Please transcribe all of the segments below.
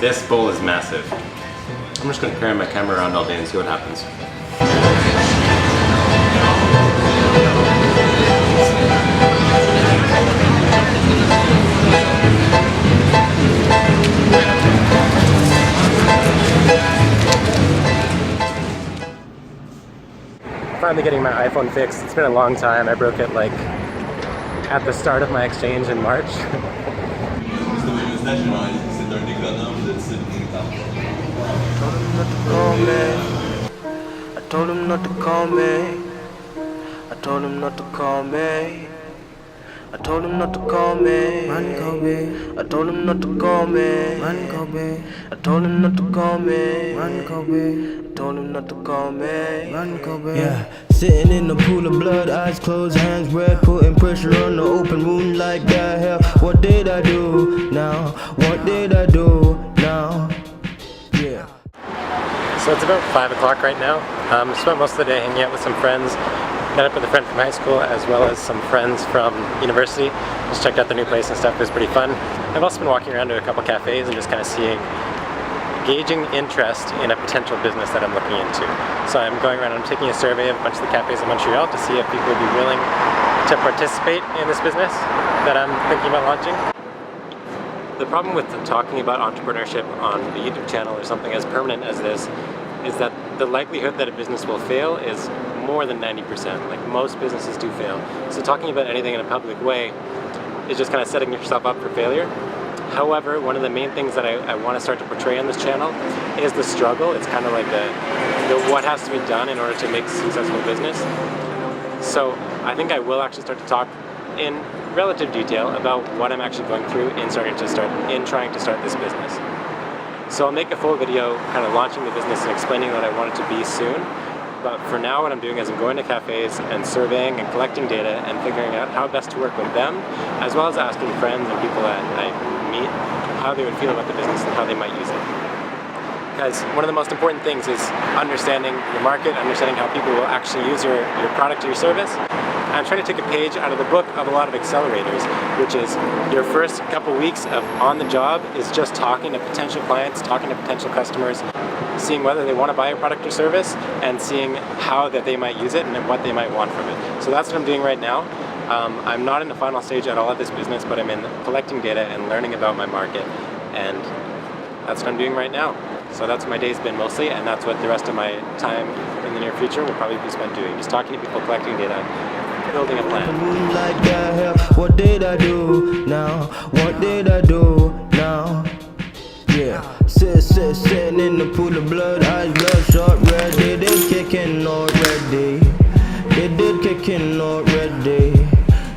This bowl is massive. I'm just going to carry my camera around all day and see what happens. Finally getting my iPhone fixed. It's been a long time. I broke it like at the start of my exchange in March. I told him not to call me. I told him not to call me. I told him not to call me. Man, Kobe. I told him not to call me. Man, Kobe. I told him not to call me. Man, Kobe. I told him not to call me. Man, Kobe. Yeah, sitting in the pool of blood, eyes closed, hands red, putting pressure on the open wound like that. Hell, what did I do now? What did I do now? Yeah. So it's about 5 o'clock right now. Spent most of the day hanging out with some friends. Met up with a friend from high school as well as some friends from university. Just checked out the new place and stuff. It was pretty fun. I've also been walking around to a couple cafes and just kind of gauging interest in a potential business that I'm looking into. So I'm going around and I'm taking a survey of a bunch of the cafes in Montreal to see if people would be willing to participate in this business that I'm thinking about launching. The problem with talking about entrepreneurship on a YouTube channel or something as permanent as this is that the likelihood that a business will fail is more than 90%. Like, most businesses do fail. So talking about anything in a public way is just kind of setting yourself up for failure. However, one of the main things that I want to start to portray on this channel is the struggle. It's kind of like the what has to be done in order to make a successful business. So I think I will actually start to talk in relative detail about what I'm actually going through in trying to start this business. So I'll make a full video kind of launching the business and explaining what I want it to be soon. But for now, what I'm doing is I'm going to cafes and surveying and collecting data and figuring out how best to work with them, as well as asking friends and people that I meet how they would feel about the business and how they might use it. Because one of the most important things is understanding your market, understanding how people will actually use your product or your service. I'm trying to take a page out of the book of a lot of accelerators, which is your first couple weeks of on the job is just talking to potential clients, talking to potential customers, seeing whether they want to buy a product or service, and seeing how that they might use it and what they might want from it. So that's what I'm doing right now. I'm not in the final stage at all of this business, but I'm in collecting data and learning about my market, and that's what I'm doing right now. So that's what my day's been mostly, and that's what the rest of my time in the near future will probably be spent doing, just talking to people, collecting data, building a plan. What did I do now? What did I do now? Yeah, sitting in the pool of blood, eyes bloodshot red. They did kicking already. They did kicking already.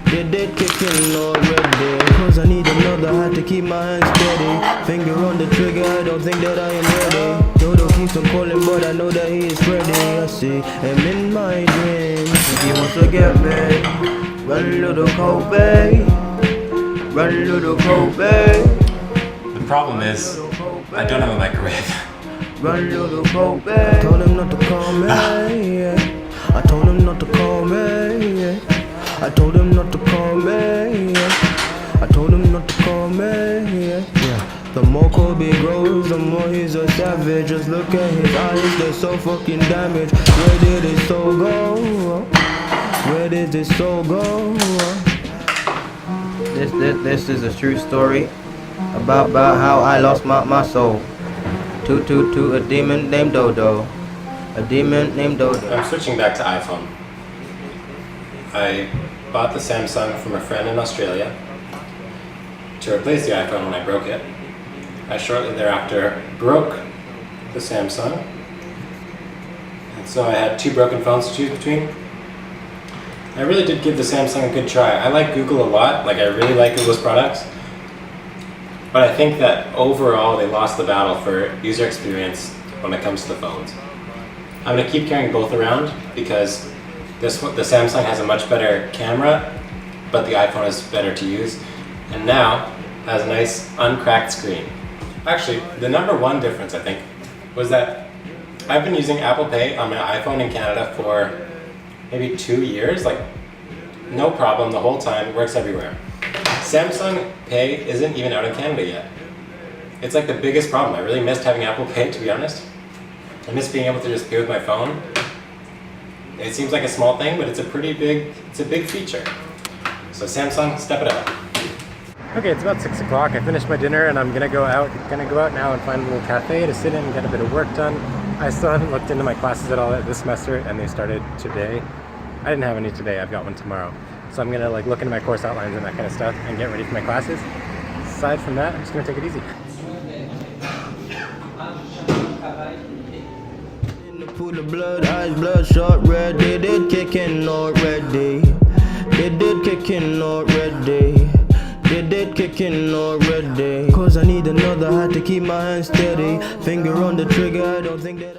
They did kicking already. Cause I need another, I had to keep my hands steady. Finger on the trigger, I don't think that I am ready. Dodo keeps on calling, but I know that he is ready. I see him in my dreams. He wants to get me. Run little Kobe. Run little Kobe. The problem is, I don't have a microwave. Run little Kobe. I told him not to call me. Yeah. I told him not to call me. Yeah. I told him not to call me. Yeah. I told him not to call me. Yeah. Yeah. The more Kobe grows, the more he's a savage. Just look at his eyes, they're so fucking damaged. Where did his soul go? Where did his soul go? This is a true story about how I lost my soul to a demon named Dodo. A demon named Dodo. I'm switching back to iPhone. I bought the Samsung from a friend in Australia to replace the iPhone when I broke it. I shortly thereafter broke the Samsung, and so I had 2 broken phones to choose between. I really did give the Samsung a good try. I like Google a lot, like I really like Google's products, but I think that overall they lost the battle for user experience when it comes to the phones. I'm going to keep carrying both around because the Samsung has a much better camera, but the iPhone is better to use, and now has a nice uncracked screen. Actually, the number one difference I think was that I've been using Apple Pay on my iPhone in Canada for maybe 2 years, like no problem the whole time, it works everywhere. Samsung Pay isn't even out in Canada yet. It's like the biggest problem. I really missed having Apple Pay, to be honest. I miss being able to just pay with my phone. It seems like a small thing, but it's a big feature. So Samsung, step it up. Okay, it's about 6 o'clock. I finished my dinner and I'm gonna go out now and find a little cafe to sit in and get a bit of work done. I still haven't looked into my classes at all this semester, and they started today. I didn't have any today, I've got one tomorrow. So I'm gonna look into my course outlines and that kind of stuff and get ready for my classes. Aside from that, I'm just gonna take it easy. In the pool of blood, eyes bloodshot red. They did kicking already. They did kicking already. They did kicking already. Cause I need another hat to keep my hands steady. Finger on the trigger, I don't think that